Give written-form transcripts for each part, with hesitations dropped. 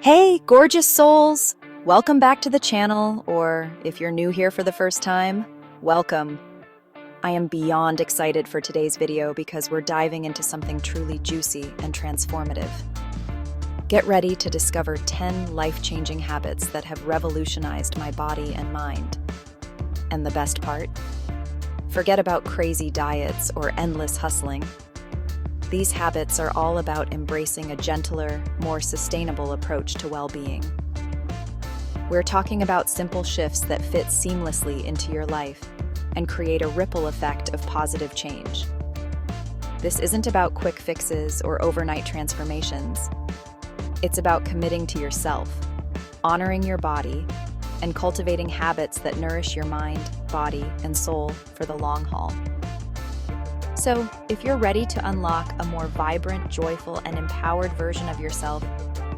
Hey, gorgeous souls! Welcome back to the channel, or if you're new here for the first time, welcome. I am beyond excited for today's video because we're diving into something truly juicy and transformative. Get ready to discover 10 life-changing habits that have revolutionized my body and mind. And the best part? Forget about crazy diets or endless hustling. These habits are all about embracing a gentler, more sustainable approach to well-being. We're talking about simple shifts that fit seamlessly into your life and create a ripple effect of positive change. This isn't about quick fixes or overnight transformations. It's about committing to yourself, honoring your body, and cultivating habits that nourish your mind, body, and soul for the long haul. So, if you're ready to unlock a more vibrant, joyful, and empowered version of yourself,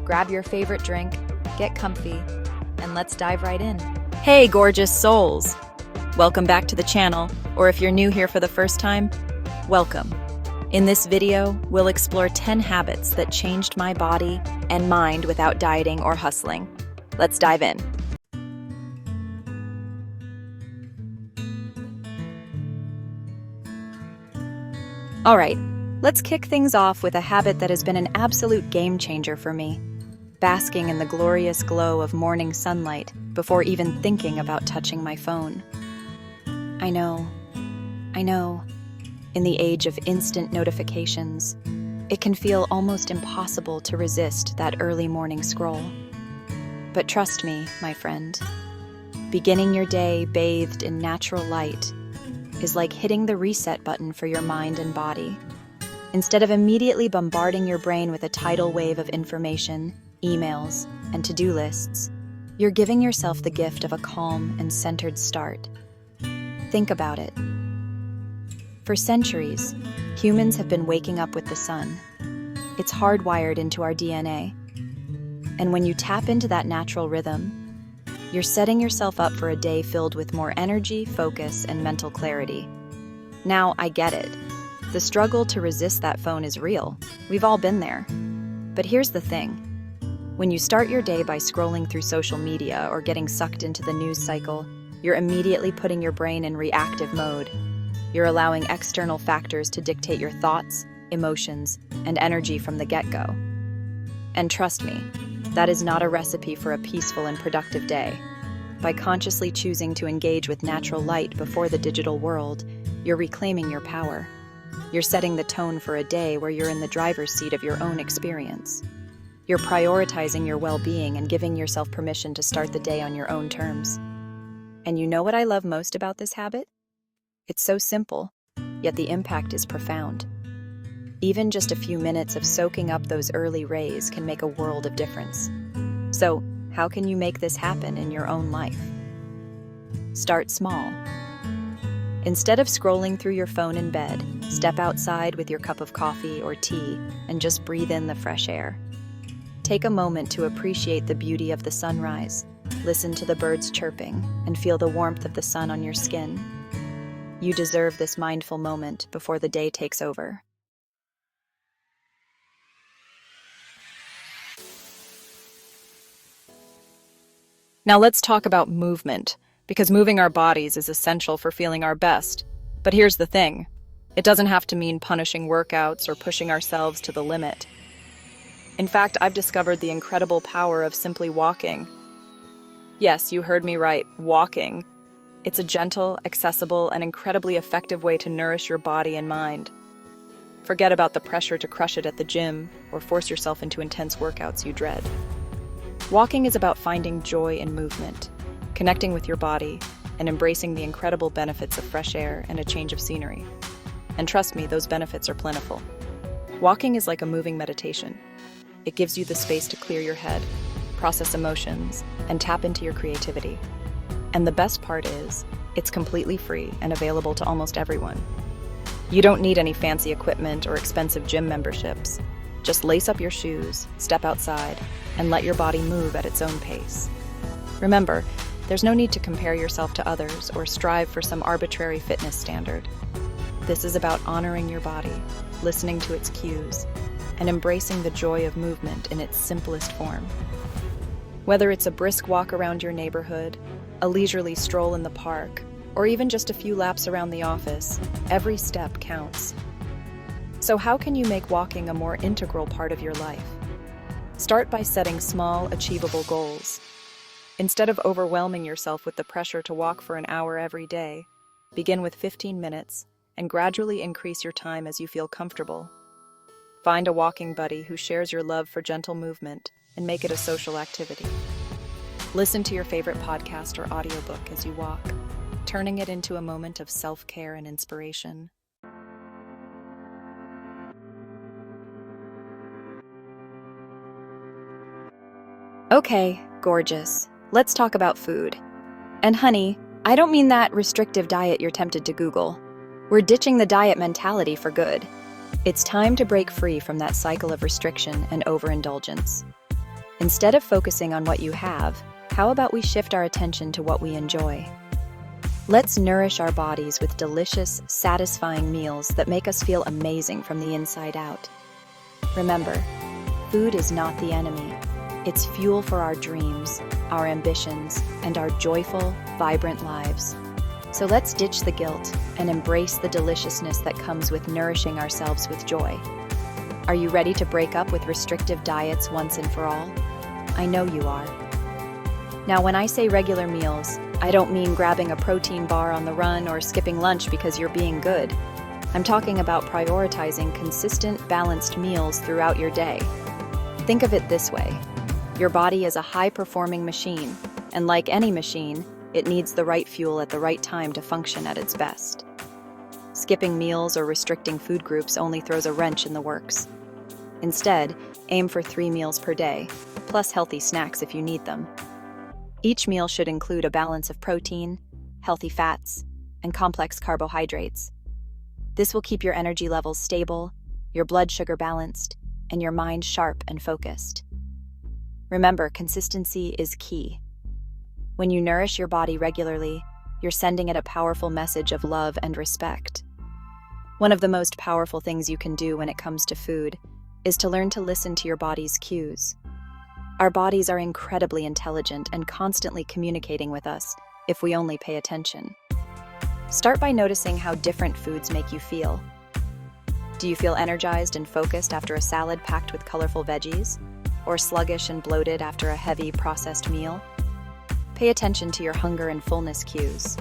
grab your favorite drink, get comfy, and let's dive right in. Hey, gorgeous souls! Welcome back to the channel, or if you're new here for the first time, welcome. In this video, we'll explore 10 habits that changed my body and mind without dieting or hustling. Let's dive in. All right, let's kick things off with a habit that has been an absolute game changer for me. Basking in the glorious glow of morning sunlight before even thinking about touching my phone. I know. In the age of instant notifications, it can feel almost impossible to resist that early morning scroll. But trust me, my friend, beginning your day bathed in natural light is like hitting the reset button for your mind and body. Instead of immediately bombarding your brain with a tidal wave of information, emails, and to-do lists, you're giving yourself the gift of a calm and centered start. Think about it. For centuries, humans have been waking up with the sun. It's hardwired into our DNA. And when you tap into that natural rhythm, you're setting yourself up for a day filled with more energy, focus, and mental clarity. Now, I get it. The struggle to resist that phone is real. We've all been there. But here's the thing. When you start your day by scrolling through social media or getting sucked into the news cycle, you're immediately putting your brain in reactive mode. You're allowing external factors to dictate your thoughts, emotions, and energy from the get-go. And trust me, that is not a recipe for a peaceful and productive day. By consciously choosing to engage with natural light before the digital world, you're reclaiming your power. You're setting the tone for a day where you're in the driver's seat of your own experience. You're prioritizing your well-being and giving yourself permission to start the day on your own terms. And you know what I love most about this habit? It's so simple, yet the impact is profound. Even just a few minutes of soaking up those early rays can make a world of difference. So, how can you make this happen in your own life? Start small. Instead of scrolling through your phone in bed, step outside with your cup of coffee or tea and just breathe in the fresh air. Take a moment to appreciate the beauty of the sunrise, listen to the birds chirping, and feel the warmth of the sun on your skin. You deserve this mindful moment before the day takes over. Now let's talk about movement, because moving our bodies is essential for feeling our best. But here's the thing. It doesn't have to mean punishing workouts or pushing ourselves to the limit. In fact, I've discovered the incredible power of simply walking. Yes, you heard me right, walking. It's a gentle, accessible, and incredibly effective way to nourish your body and mind. Forget about the pressure to crush it at the gym or force yourself into intense workouts you dread. Walking is about finding joy in movement, connecting with your body, and embracing the incredible benefits of fresh air and a change of scenery. And trust me, those benefits are plentiful. Walking is like a moving meditation. It gives you the space to clear your head, process emotions, and tap into your creativity. And the best part is, it's completely free and available to almost everyone. You don't need any fancy equipment or expensive gym memberships. Just lace up your shoes, step outside, and let your body move at its own pace. Remember, there's no need to compare yourself to others or strive for some arbitrary fitness standard. This is about honoring your body, listening to its cues, and embracing the joy of movement in its simplest form. Whether it's a brisk walk around your neighborhood, a leisurely stroll in the park, or even just a few laps around the office, every step counts. So how can you make walking a more integral part of your life? Start by setting small, achievable goals. Instead of overwhelming yourself with the pressure to walk for an hour every day, begin with 15 minutes and gradually increase your time as you feel comfortable. Find a walking buddy who shares your love for gentle movement and make it a social activity. Listen to your favorite podcast or audiobook as you walk, turning it into a moment of self-care and inspiration. Okay, gorgeous. Let's talk about food. And honey, I don't mean that restrictive diet you're tempted to Google. We're ditching the diet mentality for good. It's time to break free from that cycle of restriction and overindulgence. Instead of focusing on what you have, how about we shift our attention to what we enjoy? Let's nourish our bodies with delicious, satisfying meals that make us feel amazing from the inside out. Remember, food is not the enemy. It's fuel for our dreams, our ambitions, and our joyful, vibrant lives. So let's ditch the guilt and embrace the deliciousness that comes with nourishing ourselves with joy. Are you ready to break up with restrictive diets once and for all? I know you are. Now, when I say regular meals, I don't mean grabbing a protein bar on the run or skipping lunch because you're being good. I'm talking about prioritizing consistent, balanced meals throughout your day. Think of it this way. Your body is a high-performing machine, and like any machine, it needs the right fuel at the right time to function at its best. Skipping meals or restricting food groups only throws a wrench in the works. Instead, aim for 3 meals per day, plus healthy snacks if you need them. Each meal should include a balance of protein, healthy fats, and complex carbohydrates. This will keep your energy levels stable, your blood sugar balanced, and your mind sharp and focused. Remember, consistency is key. When you nourish your body regularly, you're sending it a powerful message of love and respect. One of the most powerful things you can do when it comes to food is to learn to listen to your body's cues. Our bodies are incredibly intelligent and constantly communicating with us if we only pay attention. Start by noticing how different foods make you feel. Do you feel energized and focused after a salad packed with colorful veggies? Or sluggish and bloated after a heavy, processed meal? Pay attention to your hunger and fullness cues.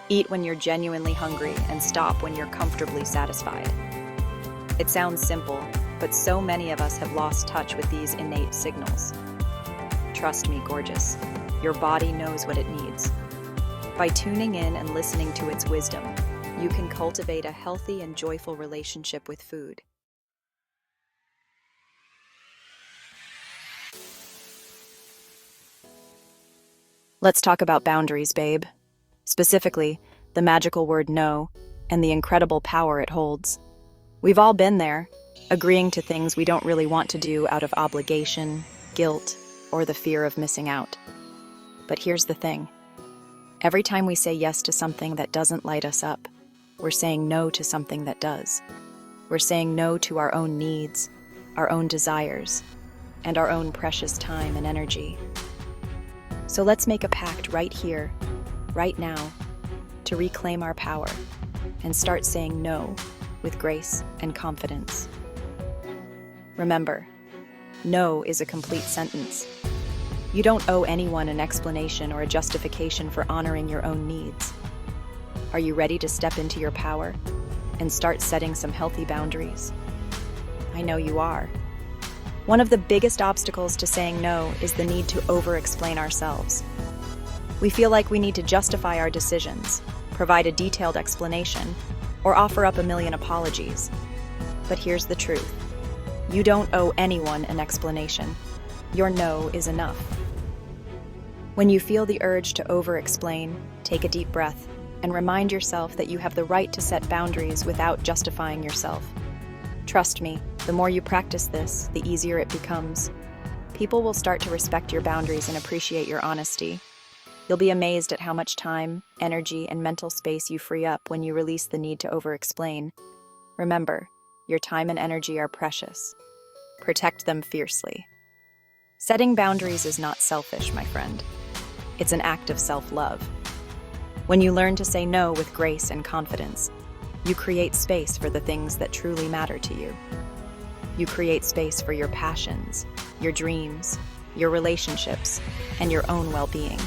Eat when you're genuinely hungry and stop when you're comfortably satisfied. It sounds simple, but so many of us have lost touch with these innate signals. Trust me, gorgeous, your body knows what it needs. By tuning in and listening to its wisdom, you can cultivate a healthy and joyful relationship with food. Let's talk about boundaries, babe. Specifically, the magical word no and the incredible power it holds. We've all been there, agreeing to things we don't really want to do out of obligation, guilt, or the fear of missing out. But here's the thing. Every time we say yes to something that doesn't light us up, we're saying no to something that does. We're saying no to our own needs, our own desires, and our own precious time and energy. So let's make a pact right here, right now, to reclaim our power and start saying no with grace and confidence. Remember, no is a complete sentence. You don't owe anyone an explanation or a justification for honoring your own needs. Are you ready to step into your power and start setting some healthy boundaries? I know you are. One of the biggest obstacles to saying no is the need to over-explain ourselves. We feel like we need to justify our decisions, provide a detailed explanation, or offer up a million apologies. But here's the truth. You don't owe anyone an explanation. Your no is enough. When you feel the urge to over-explain, take a deep breath and remind yourself that you have the right to set boundaries without justifying yourself. Trust me, the more you practice this, the easier it becomes. People will start to respect your boundaries and appreciate your honesty. You'll be amazed at how much time, energy, and mental space you free up when you release the need to over-explain. Remember, your time and energy are precious. Protect them fiercely. Setting boundaries is not selfish, my friend. It's an act of self-love. When you learn to say no with grace and confidence, you create space for the things that truly matter to you. You create space for your passions, your dreams, your relationships, and your own well-being.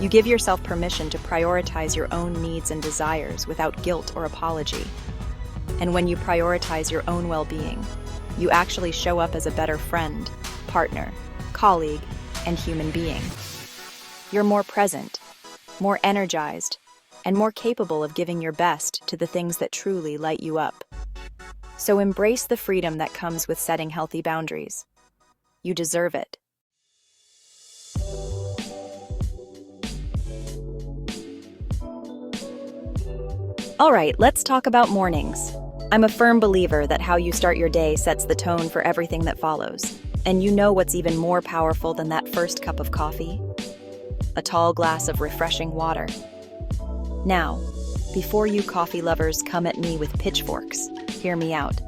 You give yourself permission to prioritize your own needs and desires without guilt or apology. And when you prioritize your own well-being, you actually show up as a better friend, partner, colleague, and human being. You're more present, more energized, and more capable of giving your best to the things that truly light you up. So embrace the freedom that comes with setting healthy boundaries. You deserve it. All right, let's talk about mornings. I'm a firm believer that how you start your day sets the tone for everything that follows. And you know what's even more powerful than that first cup of coffee? A tall glass of refreshing water. Now, before you coffee lovers come at me with pitchforks, hear me out.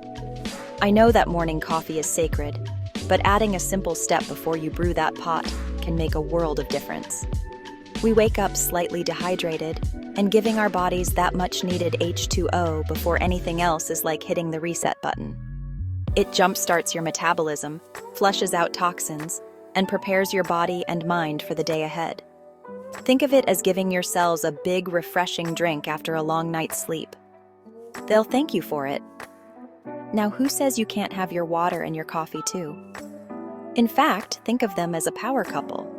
I know that morning coffee is sacred, but adding a simple step before you brew that pot can make a world of difference. We wake up slightly dehydrated, and giving our bodies that much-needed H2O before anything else is like hitting the reset button. It jump-starts your metabolism, flushes out toxins, and prepares your body and mind for the day ahead. Think of it as giving your cells a big, refreshing drink after a long night's sleep. They'll thank you for it. Now, who says you can't have your water and your coffee too? In fact, think of them as a power couple.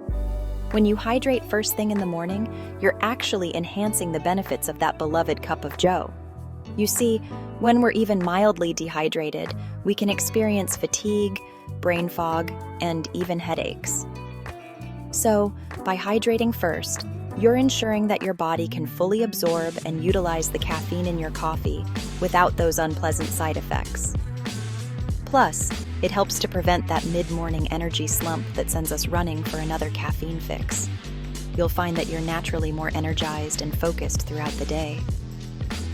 When you hydrate first thing in the morning, you're actually enhancing the benefits of that beloved cup of joe. You see, when we're even mildly dehydrated, we can experience fatigue, brain fog, and even headaches. So, by hydrating first, you're ensuring that your body can fully absorb and utilize the caffeine in your coffee without those unpleasant side effects. Plus, it helps to prevent that mid-morning energy slump that sends us running for another caffeine fix. You'll find that you're naturally more energized and focused throughout the day.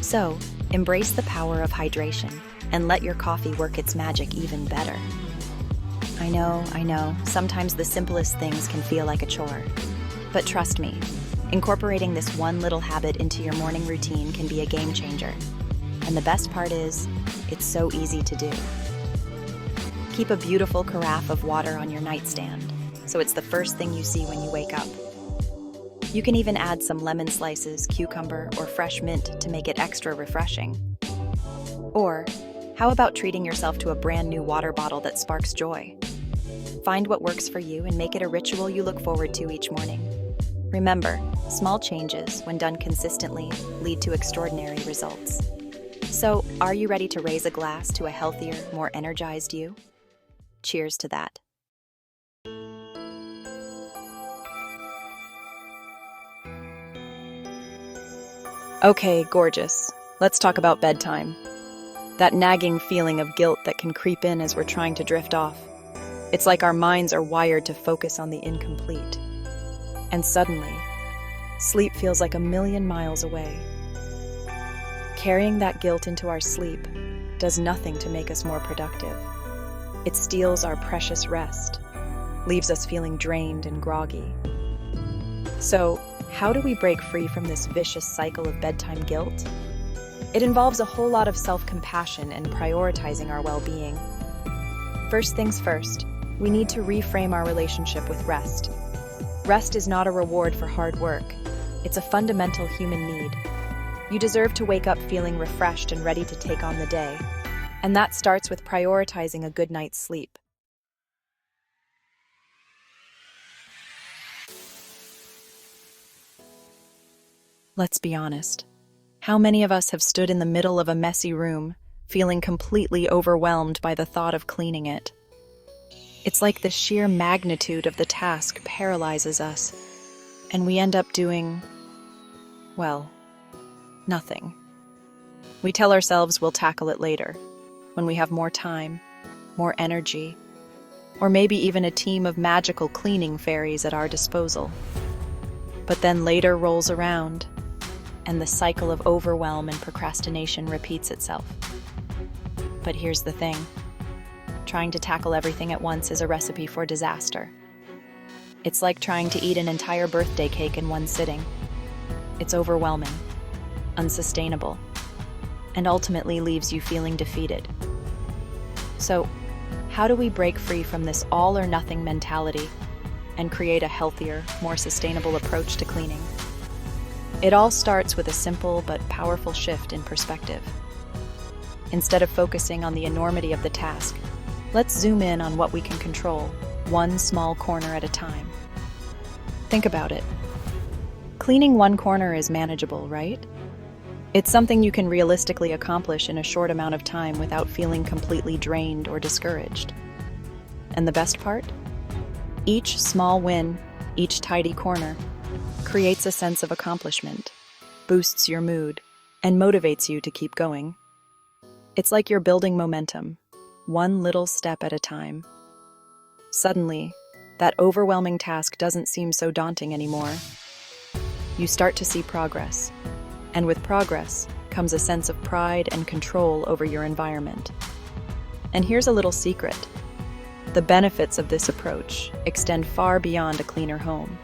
So, embrace the power of hydration and let your coffee work its magic even better. I know, sometimes the simplest things can feel like a chore. But trust me, incorporating this one little habit into your morning routine can be a game changer. And the best part is, it's so easy to do. Keep a beautiful carafe of water on your nightstand, so it's the first thing you see when you wake up. You can even add some lemon slices, cucumber, or fresh mint to make it extra refreshing. Or, how about treating yourself to a brand new water bottle that sparks joy? Find what works for you and make it a ritual you look forward to each morning. Remember, small changes, when done consistently, lead to extraordinary results. So, are you ready to raise a glass to a healthier, more energized you? Cheers to that. Okay, gorgeous. Let's talk about bedtime. That nagging feeling of guilt that can creep in as we're trying to drift off. It's like our minds are wired to focus on the incomplete. And suddenly, sleep feels like a million miles away. Carrying that guilt into our sleep does nothing to make us more productive. It steals our precious rest, leaves us feeling drained and groggy. So, how do we break free from this vicious cycle of bedtime guilt? It involves a whole lot of self-compassion and prioritizing our well-being. First things first, we need to reframe our relationship with rest. Rest is not a reward for hard work. It's a fundamental human need. You deserve to wake up feeling refreshed and ready to take on the day. And that starts with prioritizing a good night's sleep. Let's be honest. How many of us have stood in the middle of a messy room, feeling completely overwhelmed by the thought of cleaning it? It's like the sheer magnitude of the task paralyzes us, and we end up doing, well, nothing. We tell ourselves we'll tackle it later, when we have more time, more energy, or maybe even a team of magical cleaning fairies at our disposal. But then later rolls around, and the cycle of overwhelm and procrastination repeats itself. But here's the thing. trying to tackle everything at once is a recipe for disaster. It's like trying to eat an entire birthday cake in one sitting. It's overwhelming, unsustainable, and ultimately leaves you feeling defeated. So, how do we break free from this all-or-nothing mentality and create a healthier, more sustainable approach to cleaning? It all starts with a simple but powerful shift in perspective. Instead of focusing on the enormity of the task, let's zoom in on what we can control, one small corner at a time. Think about it. Cleaning one corner is manageable, right? It's something you can realistically accomplish in a short amount of time without feeling completely drained or discouraged. And the best part? Each small win, each tidy corner, creates a sense of accomplishment, boosts your mood, and motivates you to keep going. It's like you're building momentum, one little step at a time. Suddenly, that overwhelming task doesn't seem so daunting anymore. You start to see progress, and with progress comes a sense of pride and control over your environment. And here's a little secret. The benefits of this approach extend far beyond a cleaner home.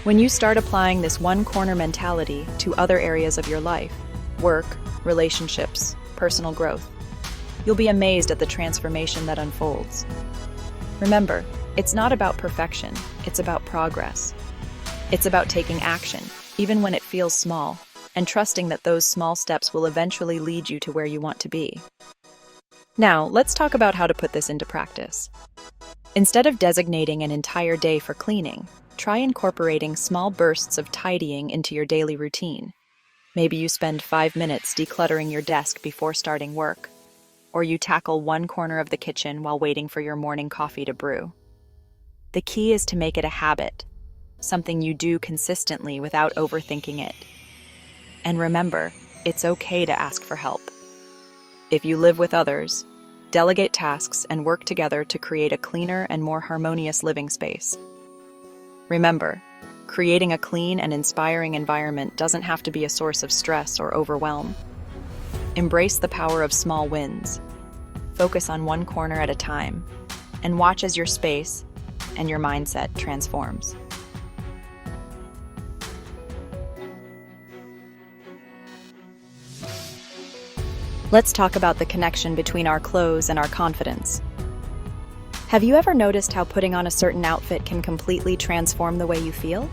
When you start applying this one-corner mentality to other areas of your life, work, relationships, personal growth, you'll be amazed at the transformation that unfolds. Remember, it's not about perfection, it's about progress. It's about taking action, even when it feels small, and trusting that those small steps will eventually lead you to where you want to be. Now, let's talk about how to put this into practice. Instead of designating an entire day for cleaning, try incorporating small bursts of tidying into your daily routine. Maybe you spend 5 minutes decluttering your desk before starting work, or you tackle one corner of the kitchen while waiting for your morning coffee to brew. The key is to make it a habit, something you do consistently without overthinking it. And remember, it's okay to ask for help. If you live with others, delegate tasks and work together to create a cleaner and more harmonious living space. Remember, creating a clean and inspiring environment doesn't have to be a source of stress or overwhelm. Embrace the power of small wins. Focus on one corner at a time, and watch as your space and your mindset transforms. Let's talk about the connection between our clothes and our confidence. Have you ever noticed how putting on a certain outfit can completely transform the way you feel?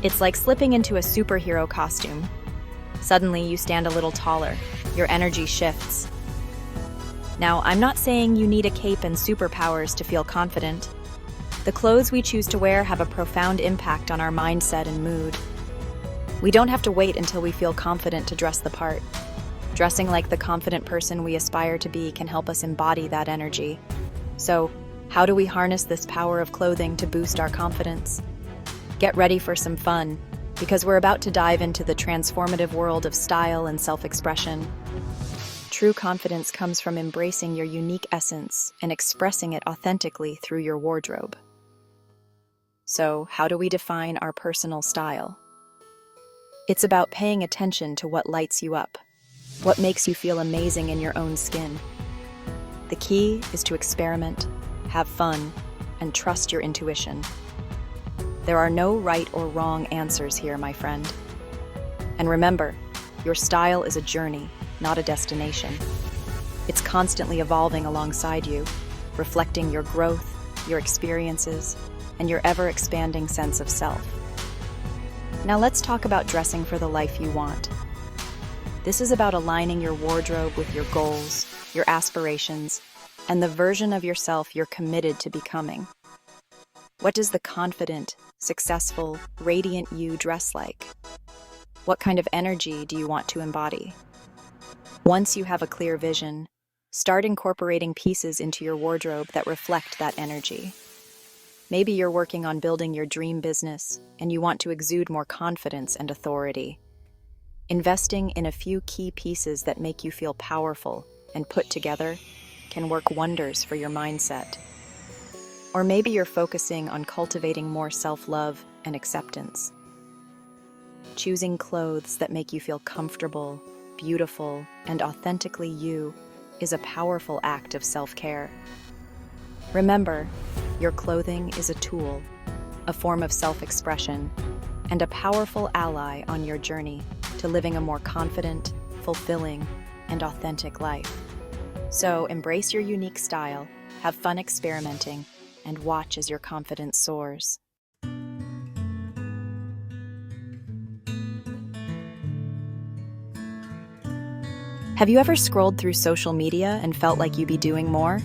It's like slipping into a superhero costume. Suddenly, you stand a little taller. Your energy shifts. Now, I'm not saying you need a cape and superpowers to feel confident. The clothes we choose to wear have a profound impact on our mindset and mood. We don't have to wait until we feel confident to dress the part. Dressing like the confident person we aspire to be can help us embody that energy. So, how do we harness this power of clothing to boost our confidence? Get ready for some fun, because we're about to dive into the transformative world of style and self-expression. True confidence comes from embracing your unique essence and expressing it authentically through your wardrobe. So, how do we define our personal style? It's about paying attention to what lights you up, what makes you feel amazing in your own skin. The key is to experiment, have fun, and trust your intuition. There are no right or wrong answers here, my friend. And remember, your style is a journey, not a destination. It's constantly evolving alongside you, reflecting your growth, your experiences, and your ever-expanding sense of self. Now let's talk about dressing for the life you want. This is about aligning your wardrobe with your goals, your aspirations, and the version of yourself you're committed to becoming. What does the confident, successful, radiant you dress like? What kind of energy do you want to embody? Once you have a clear vision, start incorporating pieces into your wardrobe that reflect that energy. Maybe you're working on building your dream business, and you want to exude more confidence and authority. Investing in a few key pieces that make you feel powerful and put together can work wonders for your mindset. Or maybe you're focusing on cultivating more self-love and acceptance. Choosing clothes that make you feel comfortable, beautiful, and authentically you is a powerful act of self-care. Remember, your clothing is a tool, a form of self-expression, and a powerful ally on your journey to living a more confident, fulfilling, and authentic life. So embrace your unique style, have fun experimenting, and watch as your confidence soars. Have you ever scrolled through social media and felt like you'd be doing more?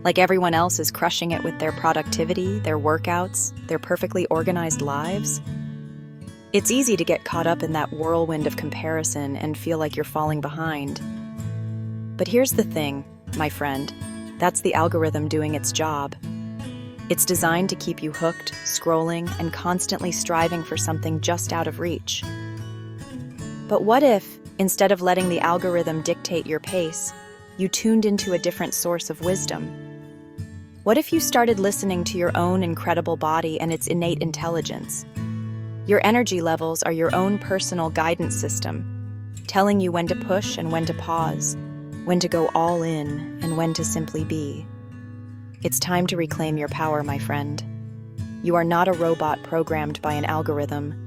Like everyone else is crushing it with their productivity, their workouts, their perfectly organized lives? It's easy to get caught up in that whirlwind of comparison and feel like you're falling behind. But here's the thing, my friend, that's the algorithm doing its job. It's designed to keep you hooked, scrolling, and constantly striving for something just out of reach. But what if, instead of letting the algorithm dictate your pace, you tuned into a different source of wisdom? What if you started listening to your own incredible body and its innate intelligence? Your energy levels are your own personal guidance system, telling you when to push and when to pause, when to go all in and when to simply be. It's time to reclaim your power, my friend. You are not a robot programmed by an algorithm.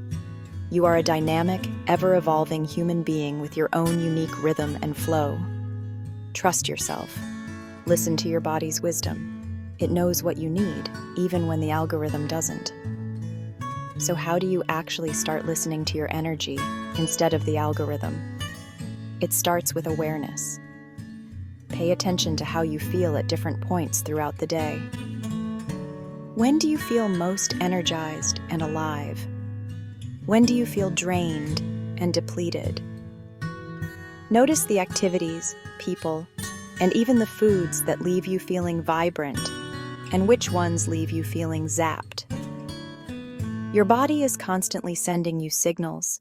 You are a dynamic, ever-evolving human being with your own unique rhythm and flow. Trust yourself. Listen to your body's wisdom. It knows what you need, even when the algorithm doesn't. So how do you actually start listening to your energy instead of the algorithm? It starts with awareness. Pay attention to how you feel at different points throughout the day. When do you feel most energized and alive? When do you feel drained and depleted? Notice the activities, people, and even the foods that leave you feeling vibrant, and which ones leave you feeling zapped. Your body is constantly sending you signals.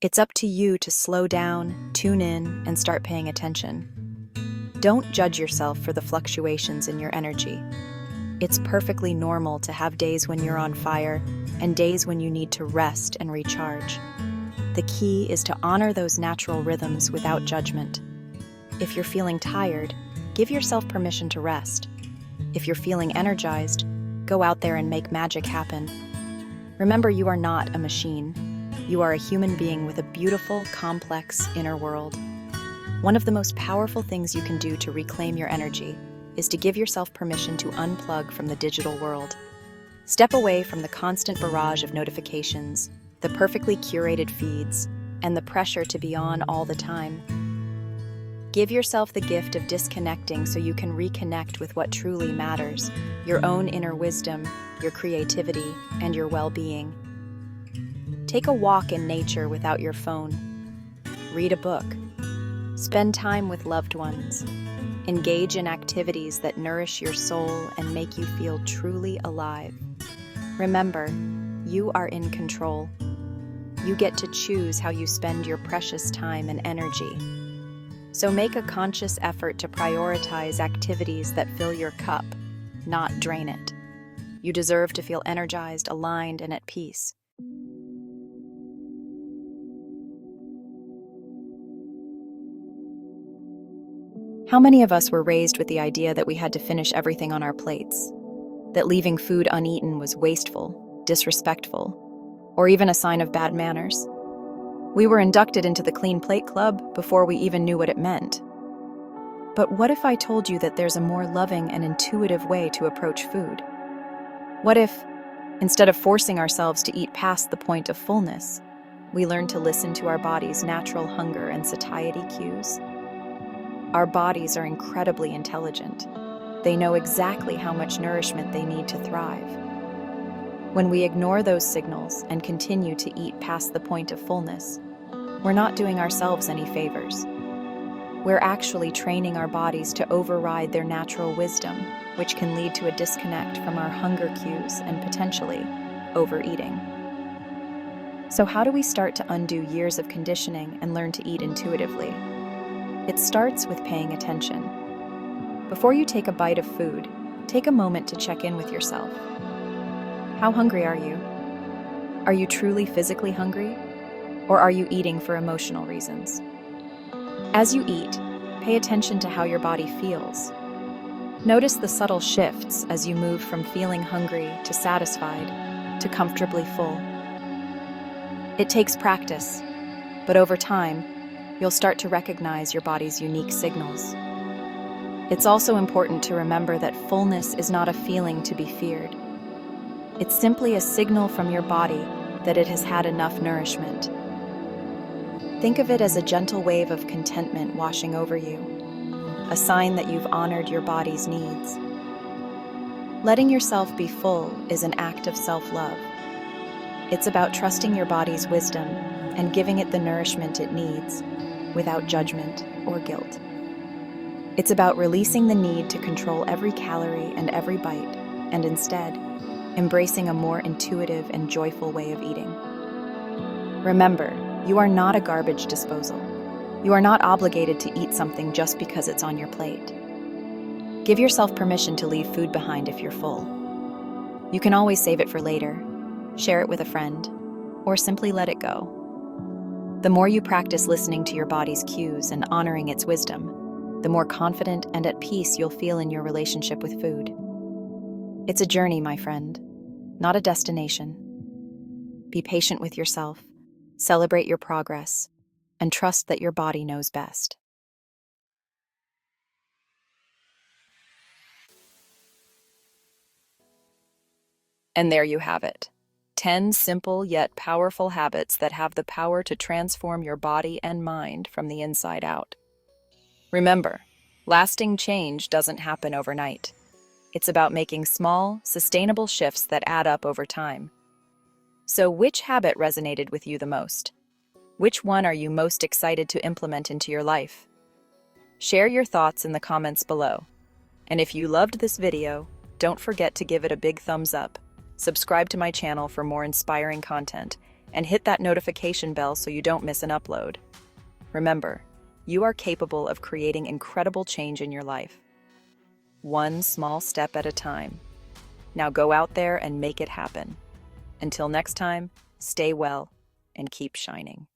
It's up to you to slow down, tune in, and start paying attention. Don't judge yourself for the fluctuations in your energy. It's perfectly normal to have days when you're on fire and days when you need to rest and recharge. The key is to honor those natural rhythms without judgment. If you're feeling tired, give yourself permission to rest. If you're feeling energized, go out there and make magic happen. Remember, you are not a machine. You are a human being with a beautiful, complex inner world. One of the most powerful things you can do to reclaim your energy is to give yourself permission to unplug from the digital world. Step away from the constant barrage of notifications, the perfectly curated feeds, and the pressure to be on all the time. Give yourself the gift of disconnecting so you can reconnect with what truly matters, your own inner wisdom, your creativity, and your well-being. Take a walk in nature without your phone. Read a book. Spend time with loved ones. Engage in activities that nourish your soul and make you feel truly alive. Remember, you are in control. You get to choose how you spend your precious time and energy. So make a conscious effort to prioritize activities that fill your cup, not drain it. You deserve to feel energized, aligned, and at peace. How many of us were raised with the idea that we had to finish everything on our plates? That leaving food uneaten was wasteful, disrespectful, or even a sign of bad manners? We were inducted into the Clean Plate Club before we even knew what it meant. But what if I told you that there's a more loving and intuitive way to approach food? What if, instead of forcing ourselves to eat past the point of fullness, we learn to listen to our body's natural hunger and satiety cues? Our bodies are incredibly intelligent. They know exactly how much nourishment they need to thrive. When we ignore those signals and continue to eat past the point of fullness, we're not doing ourselves any favors. We're actually training our bodies to override their natural wisdom, which can lead to a disconnect from our hunger cues and potentially overeating. So how do we start to undo years of conditioning and learn to eat intuitively? It starts with paying attention. Before you take a bite of food, take a moment to check in with yourself. How hungry are you? Are you truly physically hungry? Or are you eating for emotional reasons? As you eat, Pay attention to how your body feels. Notice the subtle shifts as you move from feeling hungry to satisfied to comfortably full. It takes practice, but over time, you'll start to recognize your body's unique signals. It's also important to remember that fullness is not a feeling to be feared. It's simply a signal from your body that it has had enough nourishment. Think of it as a gentle wave of contentment washing over you, a sign that you've honored your body's needs. Letting yourself be full is an act of self-love. It's about trusting your body's wisdom and giving it the nourishment it needs, without judgment or guilt. It's about releasing the need to control every calorie and every bite, and instead, embracing a more intuitive and joyful way of eating. Remember, you are not a garbage disposal. You are not obligated to eat something just because it's on your plate. Give yourself permission to leave food behind if you're full. You can always save it for later, share it with a friend, or simply let it go. The more you practice listening to your body's cues and honoring its wisdom, the more confident and at peace you'll feel in your relationship with food. It's a journey, my friend, not a destination. Be patient with yourself, celebrate your progress, and trust that your body knows best. And there you have it. 10 simple yet powerful habits that have the power to transform your body and mind from the inside out. Remember, lasting change doesn't happen overnight. It's about making small, sustainable shifts that add up over time. So which habit resonated with you the most? Which one are you most excited to implement into your life? Share your thoughts in the comments below. And if you loved this video, don't forget to give it a big thumbs up, subscribe to my channel for more inspiring content, and hit that notification bell so you don't miss an upload. Remember, you are capable of creating incredible change in your life. One small step at a time. Now go out there and make it happen. Until next time, stay well and keep shining.